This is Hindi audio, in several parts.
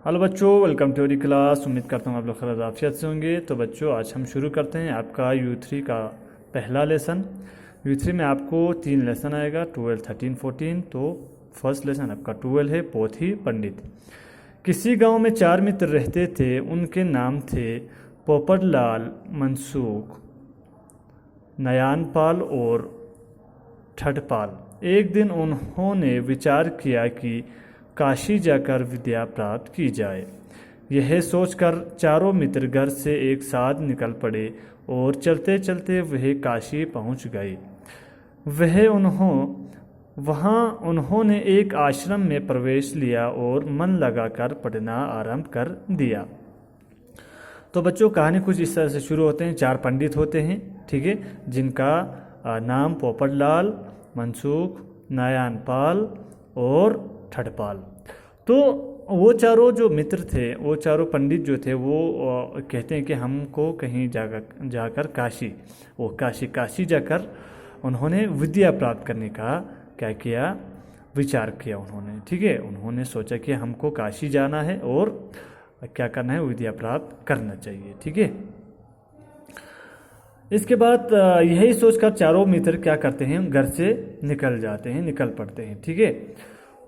हेलो बच्चों, वेलकम टू क्लास। उम्मीद करता हूँ आप लोग खैर आफियत से होंगे। तो बच्चों, आज हम शुरू करते हैं आपका U3 का पहला लेसन। U3 में आपको 3 लेसन आएगा, 12, 13, 14। तो फर्स्ट लेसन आपका 12 है, पोथी पंडित। किसी गांव में 4 मित्र रहते थे। उनके नाम थे पोपटलाल, मनसूख, नयानपाल और ठठपाल। एक दिन उन्होंने विचार किया कि काशी जाकर विद्या प्राप्त की जाए। यह सोचकर चारों मित्र घर से एक साथ निकल पड़े और चलते चलते वह काशी पहुंच गए। वहाँ उन्होंने एक आश्रम में प्रवेश लिया और मन लगाकर पढ़ना आरंभ कर दिया। तो बच्चों, कहानी कुछ इस तरह से शुरू होते हैं। 4 पंडित होते हैं, ठीक है, जिनका नाम पोपटलाल, मनसूख, नायानपाल और ठठपाल। तो वो चारों जो मित्र थे, वो चारों पंडित जो थे, वो कहते हैं कि हमको कहीं जाकर काशी जाकर उन्होंने विद्या प्राप्त करने का क्या किया, विचार किया उन्होंने। ठीक है, उन्होंने सोचा कि हमको काशी जाना है और क्या करना है, विद्या प्राप्त करना चाहिए। ठीक है, इसके बाद यही सोचकर चारों मित्र क्या करते हैं, घर से निकल जाते हैं, निकल पड़ते हैं। ठीक है,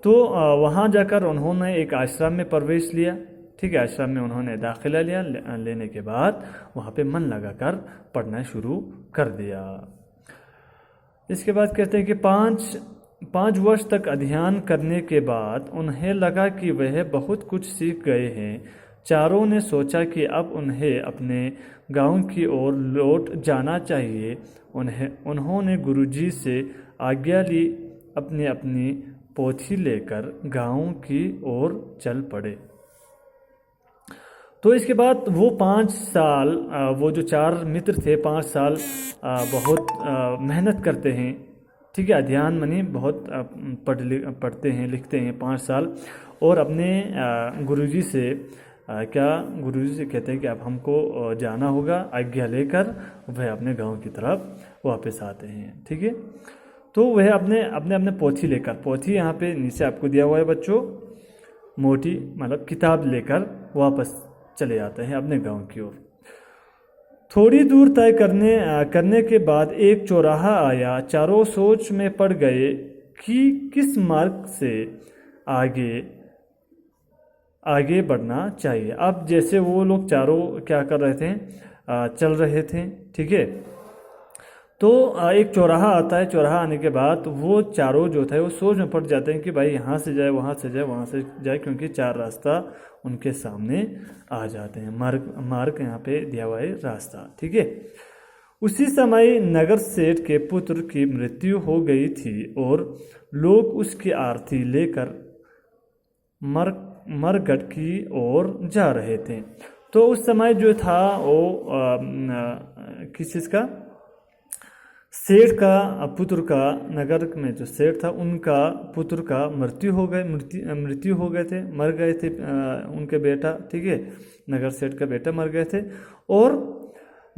तो वहाँ जाकर उन्होंने एक आश्रम में प्रवेश लिया। ठीक है, आश्रम में उन्होंने दाखिला लिया। लेने के बाद वहाँ पे मन लगाकर पढ़ना शुरू कर दिया। इसके बाद कहते हैं कि पाँच वर्ष तक अध्ययन करने के बाद उन्हें लगा कि वह बहुत कुछ सीख गए हैं। चारों ने सोचा कि अब उन्हें अपने गांव की ओर लौट जाना चाहिए। उन्होंने गुरुजी से आज्ञा ली, अपनी अपनी पोथी लेकर गांव की ओर चल पड़े। तो इसके बाद वो 5 साल, वो जो 4 मित्र थे, 5 साल बहुत मेहनत करते हैं। ठीक है, अध्ययन मनी बहुत पढ़ते हैं, लिखते हैं 5 साल। और अपने गुरुजी से गुरुजी से कहते हैं कि अब हमको जाना होगा। आज्ञा लेकर वह अपने गांव की तरफ वापस आते हैं। ठीक है, तो वह अपने पोथी लेकर, पोथी यहाँ पे नीचे आपको दिया हुआ है बच्चों, मोटी मतलब किताब लेकर वापस चले जाते हैं अपने गांव की ओर। थोड़ी दूर तय करने के बाद एक चौराहा आया। चारों सोच में पड़ गए कि किस मार्ग से आगे बढ़ना चाहिए। अब जैसे वो लोग चारों क्या कर रहे थे, चल रहे थे। ठीक है, तो एक चौराहा आता है। चौराहा आने के बाद वो चारों जो थे वो सोच में पड़ जाते हैं कि भाई यहाँ से जाए, वहाँ से जाए, वहाँ से जाए, क्योंकि 4 रास्ता उनके सामने आ जाते हैं। मार्ग यहाँ पे दिया हुआ है, रास्ता। ठीक है, उसी समय नगर सेठ के पुत्र की मृत्यु हो गई थी और लोग उसकी आरती लेकर मरघट की ओर जा रहे थे। तो उस समय जो था वो किस चीज़ का, सेठ का पुत्र का, नगर में जो सेठ था उनका पुत्र का मृत्यु हो गए थे, मर गए थे उनके बेटा। ठीक है, नगर सेठ का बेटा मर गए थे और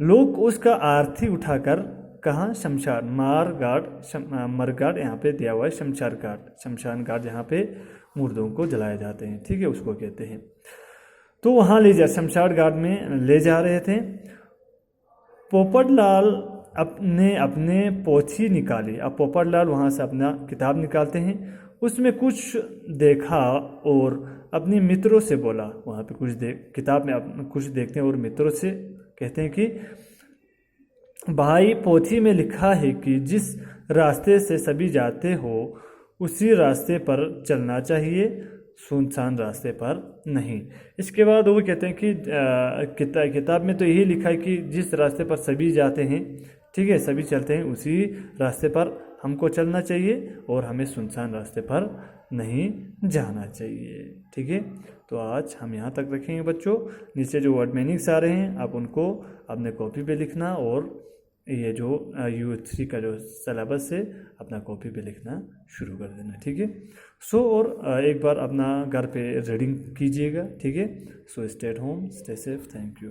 लोग उसका आरती उठाकर कहाँ, शमशान मरघाट यहाँ पे दिया हुआ है, शमशान घाट जहाँ पे मुर्दों को जलाए जाते हैं। ठीक है, उसको कहते हैं। तो वहाँ शमशान घाट में ले जा रहे थे। पोपटलाल अपने पोथी निकाली। अब पोपटलाल वहाँ से अपना किताब निकालते हैं। उसमें कुछ देखा और अपने मित्रों से बोला। वहाँ पे किताब में कुछ देखते हैं और मित्रों से कहते हैं कि भाई, पोथी में लिखा है कि जिस रास्ते से सभी जाते हो उसी रास्ते पर चलना चाहिए, सुनसान रास्ते पर नहीं। इसके बाद वो कहते हैं कि किताब में तो यही लिखा है कि जिस रास्ते पर सभी जाते हैं, ठीक है, सभी चलते हैं, उसी रास्ते पर हमको चलना चाहिए और हमें सुनसान रास्ते पर नहीं जाना चाहिए। ठीक है, तो आज हम यहाँ तक रखेंगे बच्चों। नीचे जो वर्ड मीनिंग्स आ रहे हैं आप उनको अपने कॉपी पे लिखना और ये जो U3 का जो सिलेबस है अपना कॉपी पे लिखना शुरू कर देना। ठीक है, और एक बार अपना घर पे रीडिंग कीजिएगा। ठीक है, stay at home, stay safe, thank you.